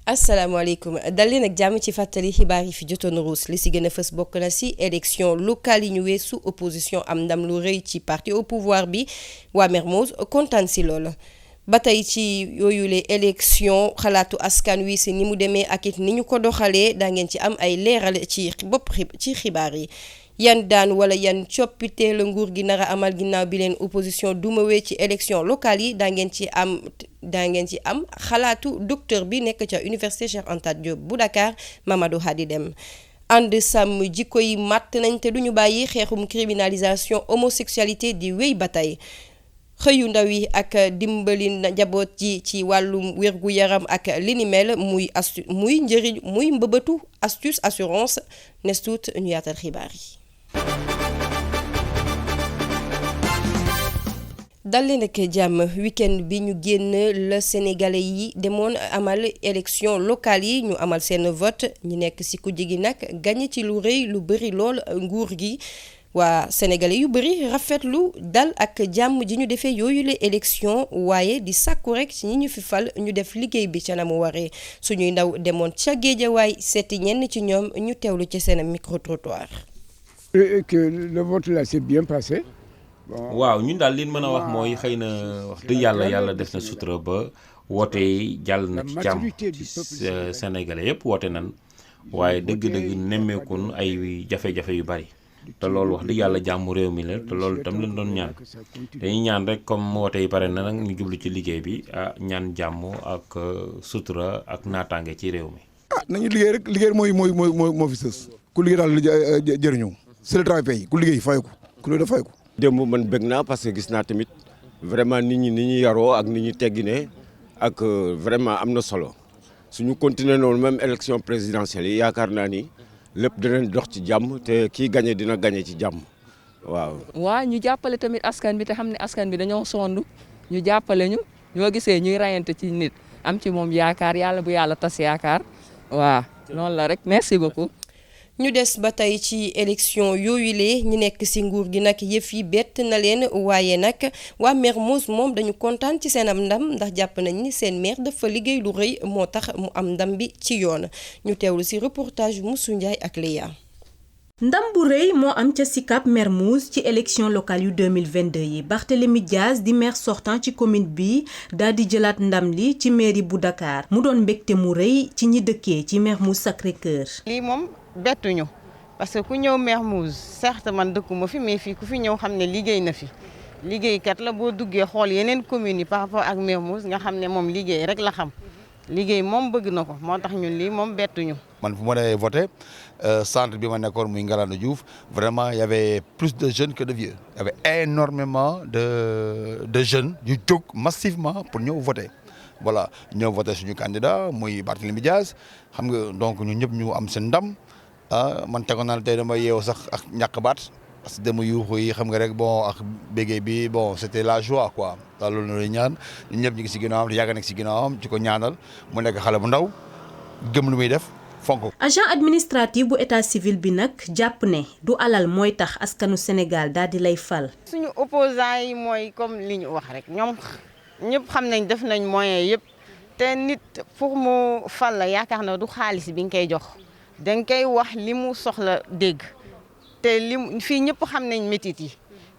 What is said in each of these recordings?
asalaamaaleykum dal leen ak jàmm ci fàttali xibaar yi fi jotoon ruus li si gën a fës bokk na si élection locale yi ñu weesu opposition am ndam lu rëy ci parti au pouvoir bi waa Mermoz kontaan si lool. ba tey ci yooyule élection xalaatu askan wi si ni mu demee ak it ni ñu ko doxalee daa ngeen ci am ay leeral ci ci xibaar yi. yan daan wala yan coppite la nguur gi nar a amal ginnaaw bi leen opposition dumawee ci élection locale yi daa ngeen ci am xalaatu docteur bi nekk ca université Cheikh Anta Diop bu Dakar Mamadou Hadi Dem ànd sàmm jikko yi màtt nañ te duñu bàyyi xeexum criminalisation homosexualité di wéy ba tey xëyu ndaw yi ak dimbali njaboot ji ci wàllum wérgu yaram ak li ni mel muy njëriñ muy mbëbëtu astuce assurance nes tuut ñu yaatal xibaar yi. dal leen ak jàmm week-end bi ñu génn la sénégalais yi demoon amal élection locale yi ñu amal seen vote ñu nekk ci kujje gi nag gagné ci lu rëy lu bëri lool nguur gi waa sénégalais yu bëri rafetlu dal ak jàmm ji ñu defee yooyu la élection waaye di sàkku rek ci ñi ñu fi fal ñu def liggéey bi ca na mu waree suñuy ndaw demoon ca Géejawaay seeti ñenn ci ñoom ñu teewlu ci seen micro trottoir. Que le vote là s'est bien passé. waaw ñun daal li mën a wax mooy xëy na wax dëgg yàlla def na sutura ba woote yi jàll na ci jàmm ci sénégalais yëpp woote nan waaye dëgg-dëgg nemmeekun ay jafe-jafe yu bari te loolu wax dëgg yàlla jàmm réew mi la te loolu itam lañ doon ñaan dañuy ñaan rek comme woote yi pare na nag ñu jublu ci liggéey bi ñaan jàmm ak sutura ak naataange ci réew mi. nañu liggéey rek liggéey moo fi sës ku liggéey daal jëriñoo c'est le travail paye ku liggéey fay ko ku liggéey da fay ko. démb man bëgg naa parce que gis naa tamit vraiment nit ñi ni ñu yaroo ak ni ñu teggine ak vraiment am na solo suñu continuer noonu même élection présidentielle yi yaakaar naa ni lépp dinañ dox ci jàmm te kii gagné dina gagné ci jàmm waaw. waaw ñu jàppale tamit askan bi te xam ne askan bi dañoo sonn ñu jàppale ñu ñoo gisee ñuy rayante ci nit am ci moom yaakaar yàlla bu yàlla tas yaakaar waaw noonu la rek merci beaucoup. ñu des ba tey ci élection yooyu lee ñu nekk ci nguur gi nag yëf yi bett na leen waaye nag waa Mermoz moom dañu kontaan ci seen am ndam ndax jàpp nañ ni seen maire dafa liggéey lu rëy moo tax mu am ndam bi ci yoon ñu teewlu ci reportage Moussou Ndiaye ak Léa. ndam bu rëy moo am ca Sicap Mermoz ci élection locale yu 2022 yi Barthélémy Dias di maire sortant ci commune bi daal di jëlaat ndam li ci mairie bu Dakar mu doon mbégte mu rëy ci ñi dëkkee ci Mermoz Sacré-Cœur. lii moom bettuñu parce que ku ñëw Mermoz certes man dëkkuma fi mais fii ku fi ñëw xam ne liggéey na fi liggéeykat la boo duggee xool yeneen communes yi par rapport ak Mermoz nga xam ne moom liggéey rek la xam liggéey moom bëgg na ko moo tax ñun lii moom bettuñu. man fu ma demee voté centre bi ma nekkoon muy Ngalandou Diouf vraiment y avait plus de jeunes que de vieux y avait énormément de jeunes yu jóg massivement pour ñëw voter voilà ñëw voter suñu candidat muy Barthélémy Dias xam nga donc ñun ñëpp ñu am seen ndam man tegoon naa tey dama yeewu sax ak ñàkk baat parce que dama yuuxu yi xam nga rek bon ak béggee bi bon c'était la joie quoi daal loolu la ñuy ñaan ñun ñëpp ñu ngi si ginnaawam yàgg nekk si ginnaawam ci ko ñaanal mu nekk xale bu ndaw gëm lu muy def. agent administratif bu état civil bi nag jàpp ne du alal mooy tax askanu Sénégal daal di lay fal. suñu opposants yi mooy comme li ñu wax rek ñoom ñëpp xam nañ def nañ moyens yëpp te nit pour mu fal la yaakaar na du xaalis bi nga koy jox danga koy wax li mu soxla dégg te li fii ñëpp xam nañ métit yi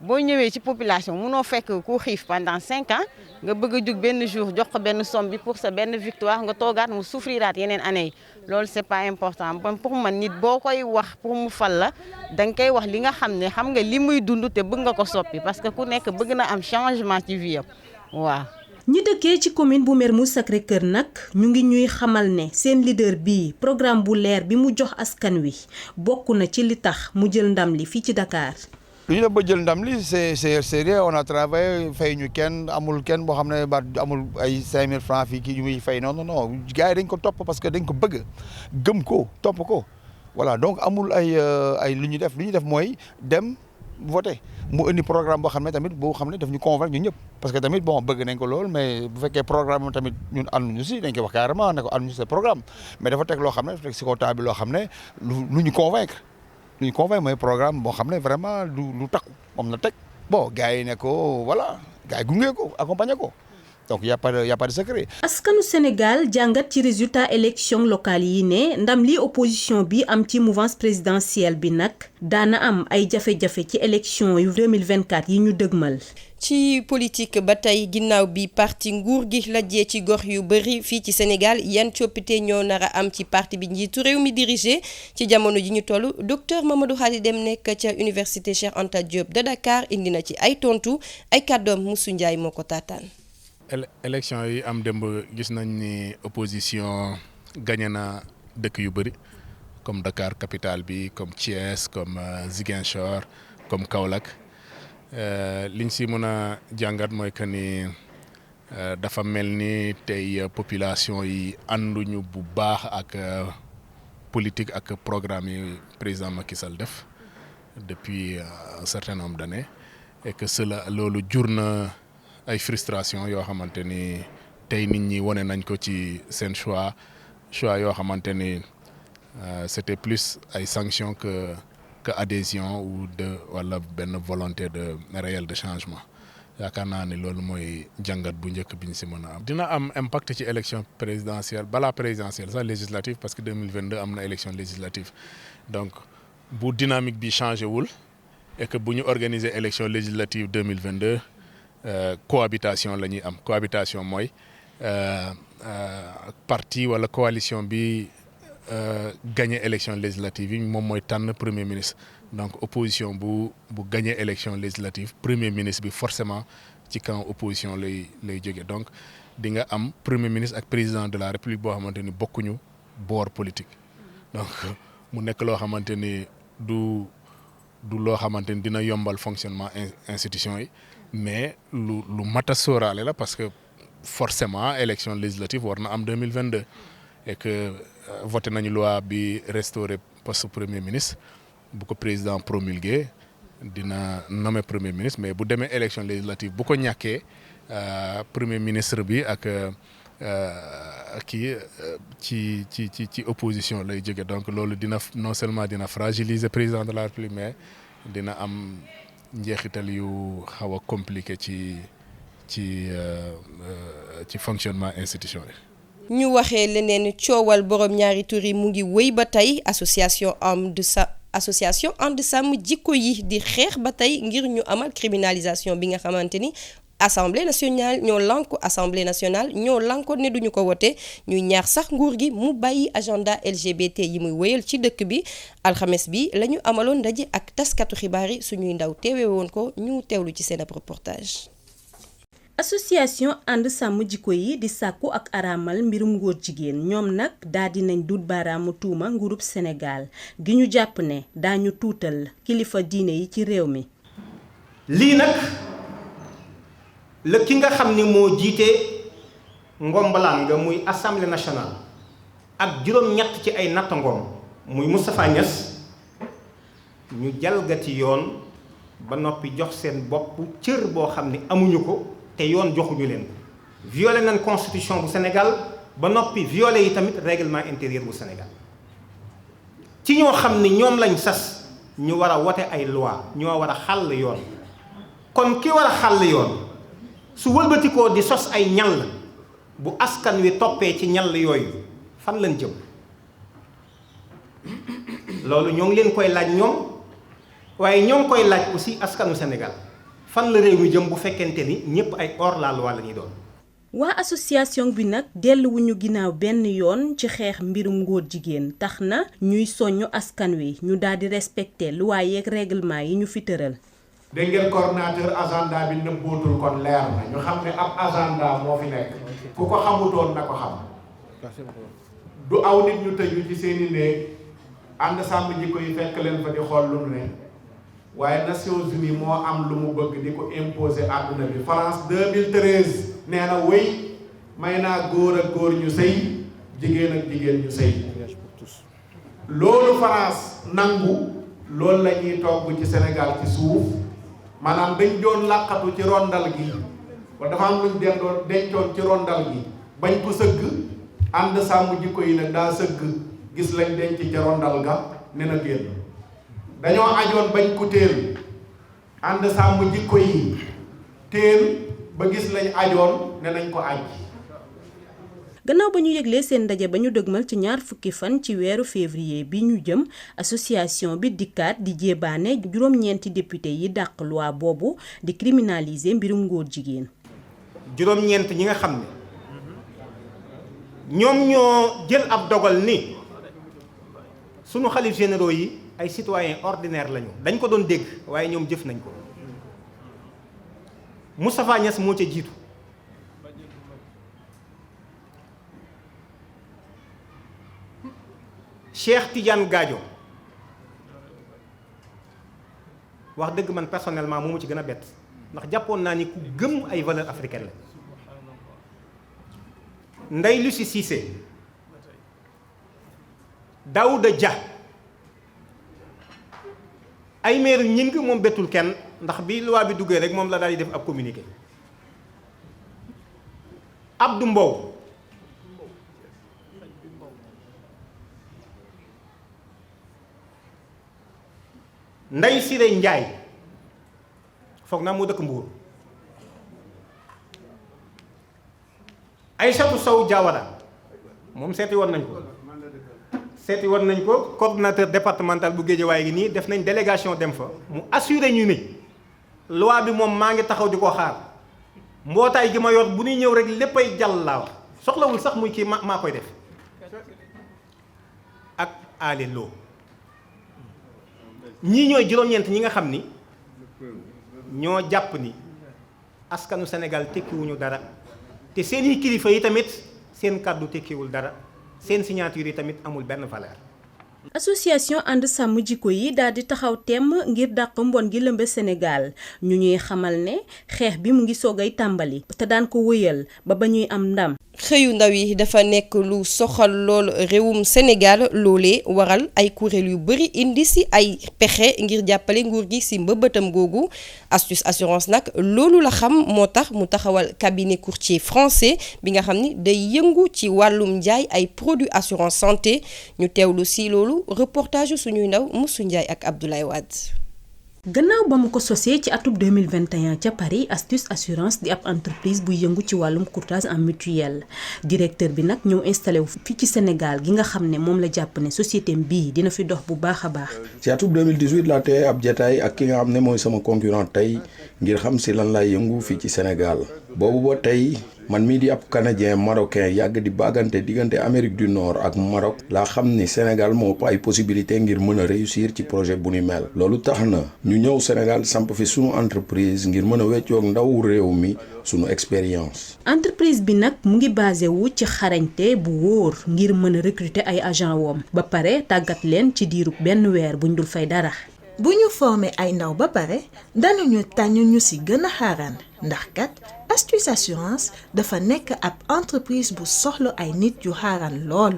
boo ñëwee ci population munoo fekk ku xiif pendant 5 ans nga bëgg a jug benn jour jox ko benn somme bi pour sa benn victoire nga toogaat mu souffriraat yeneen année yi loolu c'est pas important bon pour man nit boo koy wax pour mu fal la da nga koy wax li nga xam ne xam nga li muy dund te bëgg nga ko soppi parce que ku nekk bëgg na am changement ci vie am waaw. ñi dëkkee ci commune bu Mermoz Sacré-Cœur nag ñu ngi ñuy xamal ne seen leader bii programme bu leer bi mu jox askan wi bokk na ci li tax mu jël ndam li fii ci Dakar. lu ñu def ba jël ndam li c'est sérieux on a travaillé fay ñu kenn amul kenn boo xam ne ba amul ay 5000 francs fii kii ñu muy fay non gars yi dañ ko topp parce que dañ ko bëgg gëm ko topp ko voilà donc amul ay lu ñu def mooy dem voté mu indi programme boo xam ne tamit boo xam ne daf ñu convaincre ñu ñëpp parce que tamit bon bëgg nañ ko lool mais bu fekkee programme tamit ñun ànduñu si dañ koy wax carrément ne ko ànduñu si programme mais dafa teg loo xam ne dafa teg si kaw table loo xam ne lu ñu convaincre mooy programme boo xam ne vraiment lu takku moom la teg bon gars yi ne ko voilà gars yi gunge ko accompagner ko donc y a pas de secret. askanu Sénégal jàngat ci résultat élection locale yi ne ndam li opposition bi am ci mouvance présidentielle bi nag daana am ay jafe-jafe ci élection yu 2024 yi ñu dëgmal. ci politique ba tey ginnaaw bi parti nguur gi lajjee ci gox yu bëri fii ci Sénégal yan coppite ñoo nar a am ci parti bi njiitu réew mi dirigé ci jamono ji ñu toll docteur Mamadou Khady Deme nekk ca université Cheikh Anta Diop de Dakar indi na ci ay tontu ay kàddoom Moussou Ndiaye moo ko taataan. élection yi am démb gis nañ ni opposition gagné na dëkk yu bëri comme Dakar capitale bi comme Thiès comme Ziguinchor comme Kaolack. liñ si mën a jàngat mooy que ni dafa mel ni tey population yi ànduñu bu baax ak politique ak programme yi président Macky Sall def depuis un certain nombre d'années et que cela loolu jur na ay frustration yoo xamante ni tey nit ñi wane nañ ko ci seen choix yoo xamante ni c'était plus ay sanctions que adhésion ou wala benn volonté de réel de changement yaakaar naa ne loolu mooy jàngat bu njëkk bi ñu si mën a am. dina am impact ci élection présidentielle balaa présidentielle sax législative parce que 2022 am na élection législative donc bu dynamique bi changé wul et que bu ñu organiser élection législative 2022 cohabitation la ñuy am cohabitation mooy parti wala coalition bi. Gagné élection législative yi moom mooy tànn premier ministre donc opposition bu gagné élection législative premier ministre bi forcément ci camp opposition lay jóge donc di nga am premier ministre ak président de la république boo xamante ni bokkuñu boor politique donc mu nekk loo xamante ni du loo xamante ni dina yombal fonctionnement institution yi mais lu mat a sóoraale la parce que forcément élection législative war na am 2022 et que voté nañu loi bi restaurer poste premier ministre bu ko président promulgué dina nommer premier ministre mais bu demee élection législative bu ko ñàkkee premier ministre bi ak kii ci opposition lay jóge donc loolu dina non seulement dina fragiliser président de la République mais dina am njeexital yu xaw a compliqué ci fonctionnement institution yi. ñu waxee leneen coowal borom ñaari tur yi mu ngi wéy ba tey association ànd sàmm jikko yi di xeex ba tey ngir ñu amal criminalisation bi nga xamante ni assemblée nationale ñoo lankoon ne duñu ko wote ñuy ñaax sax nguur gi mu bàyyi agenda LGBT yi muy wéyal ci dëkk bi alxames bi la ñu amaloon ndaje ak taskatu xibaar yi suñuy ndaw teewe woon ko ñu teewlu ci seen reportage. association ànd sàmm jikko yi di sàkku ak araamal mbirum góor jigéen ñoom nag daal di nañ dut baaraamu tuuma nguurub Sénégal gi ñu jàpp ne daañu tuutal kilifa diine yi ci réew mi. lii nag la ki nga xam ni moo jiite ngombalaan nga muy assemblée nationale ak juróom-ñett ci ay nattangoom muy Moustapha Niass ñu jalgati yoon ba noppi jox seen bopp cër boo xam ni amuñu ko. te yoon joxuñu leen violé nañ constitution bu Sénégal ba noppi violé yi tamit règlement intérieur bu Sénégal ci ñoo xam ni ñoom lañ sas ñu war a wote ay loi ñoo war a xàll yoon kon ki war a xàll yoon su wëlbatikoo di sos ay ñall bu askan wi toppee ci ñall yooyu fan lañ jëm loolu ñoo ngi leen koy laaj ñoom waaye ñoo ngi koy laaj aussi askanu Sénégal fan la réew mi jëm bu fekkente ni ñëpp ay hors la loi la ñuy doon. waa association bi nag delluwuñu ginnaaw benn yoon ci xeex mbirum ngóor jigéen tax na ñuy soññu askan wi ñu daal di respecter loi yeeg règlement yi ñu fi tëral. dégg ngeen coordinateur agenda bi nëbbootul kon leer na ñu xam ne ab agenda moo fi nekk ku ko xamutoon na ko xam du aw nit ñu tëju ci seeni néeg ànd sàmm jikko yi fekk leen fa di xool lu ne. waaye Nations Unies moo am lu mu bëgg di ko imposer àdduna bi France 2013 nee na wéy may naa góor ak góor ñu sëy jigéen ak jigéen ñu sëy loolu France nangu loolu la ñuy togg ci Sénégal ci suuf maanaam dañ doon làqatu ci rondal gi ba dafa am luñ dencoon ci rondal gi bañ ko sëgg ànd sàmm jikko yi nag daa sëgg gis lañ denc ci rondal ga ne na génn dañoo ajoon bañ ko téel ànd sàmm jikko yi téel ba gis lañ ajoon ne nañ ko aj. gannaaw ba ñu yëglee seen ndaje ba ñu dëgmal ci 20 fan ci weeru février bi ñu jëm association bi dikkaat di jébaane juróom-ñeenti député yi dàq loi boobu di criminaliser mbirum ngóor jigéen. juróom-ñeent ñi nga xam ne ñoom ñoo jël ab dogal ni sunu xalif généraux yi ay citoyens ordinaires lañu dañ ko doon dégg waaye ñoom jëf nañ ko. Moustapha Niasse moo ca jiitu Cheikh Tidiane Gadio wax dëgg man personnellement moo ma ci gën a bett ndax jàppoon naa ni ku gëm ay valeurs africaines la. Ndeye Lucie Cissé, Daouda Dia ay maire ñing moom bettul kenn ndax bi loi bi duggee rek moom la daal di def ab communiqué. Abdou Mbow Ndeye Siré Ndiaye foog naa moo dëkk Mbour. Aïssatou Sow Diawara moom seeti woon nañ ko coordonnateur départemental bu Guédiawaye gi nii def nañ délégation dem fa mu assuré ñu ni loi bi moom maa ngi taxaw di ko xaar mbootaay gi ma yor bu ñuy ñëw rek léppay jàll laa wax soxlawul sax muy kii maa koy def ak Ale Lo ñii ñooy juróom-ñeent ñi nga xam ni ñoo jàpp ni askanu Sénégal tekkiwuñu dara te seeni kilifa yi tamit seen kàddu tekkiwul dara seen signature yi tamit amul benn valeur. association ànd sàmm jikko yi daal di taxaw temm ngir dàq mbon gi lëmbe Sénégal ñu ñuy xamal ne xeex bi mu ngi soogay tàmbali te daan ko wëyal ba ñuy am ndam. xëyu ndaw yi dafa nekk lu soxal lool réewum Sénégal loolee waral ay kuréel yu bari indi ci ay pexe ngir jàppale nguur gi ci mbëbëtam googu Astuce Assurance nag loolu la xam moo tax mu taxawal cabinet courtier français bi nga xam ni day yëngu ci wàllum njaay ay produits assurance santé ñu teewlu ci loolu reportage suñuy ndaw Moussou Ndiaye ak Abdoulaye Wade. gannaaw ba mu ko sosee ci atub 2021 ca Paris Astuce Assurance di ab entreprise buy yëngu ci wàllum courtage en mutuelle directeur bi nag ñëw installé wu fii ci Sénégal gi nga xam ne moom la jàpp ne société bii dina fi dox bu baax a baax. ci atub 2018 laa teye ab jataay ak ki nga xam ne mooy sama concurrent tey ngir xam si lan laay yëngu fii ci Sénégal boobu ba tey man mii di ab canadien marocain yàgg di bagante diggante Amérique du Nord ak Maroc laa xam ni Sénégal moo ay possibilité ngir mën a réussir ci projet bu ni mel loolu tax na ñu ñëw Sénégal samp fi sunu entreprise ngir mën a weccoog ndaw réew mi sunu expérience. entreprise bi nag mu ngi basé wu ci xarañte bu wóor ngir mën a recruter ay agent woom ba pare tàggat leen ci diirub benn weer buñ dul fay dara. bu ñu formé ay ndaw ba pare danañu tànn ñu ci gën a xaaraan ndax kat Astuce Assurance dafa nekk ab entreprise bu soxla ay nit yu xaaraan lool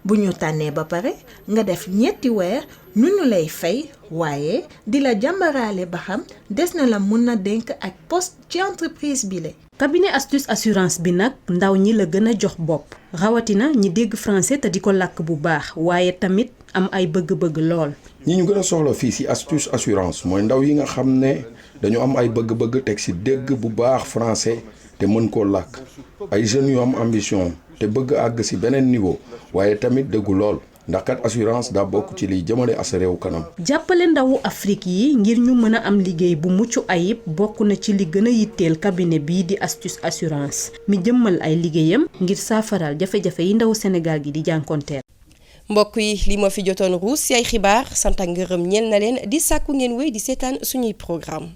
bu ñu tànnee ba pare nga def ñetti weer ñu lay fay waaye di la jàmbaraale ba xam des na la mun na dénk ak poste ci entreprise bi la. cabinet Astuce Assurance bi nag ndaw ñi la gën a jox bopp rawatina ñi dégg français te di ko làkk bu baax waaye tamit am ay bëgg-bëgg lool. ñi ñu gën a soxla fii ci Astuce Assurance mooy ndaw yi nga xam ne dañu am ay bëgg-bëgg teg ci dégg bu baax français te mën koo làkk ay jeunes yu am ambition te bëgg àgg ci beneen niveau waaye tamit dëggu lool ndax kat assurance daa bokk ci liy jëmale as réew kanam. jàppale ndawu Afrique yi ngir ñu mën a am liggéey bu mucc ayib bokk na ci li gën a yitteel cabinet bii di Astuce Assurance mi jëmmal ay liggéeyam ngir saafaral jafe-jafe yi ndawu Sénégal gi di jànkonteel. mbokk yi li ma fi jotoon ruus ci ay xibaar sant ak ngërëm ñeel na leen di sàkku ngeen wéy di seetaan suñuy programme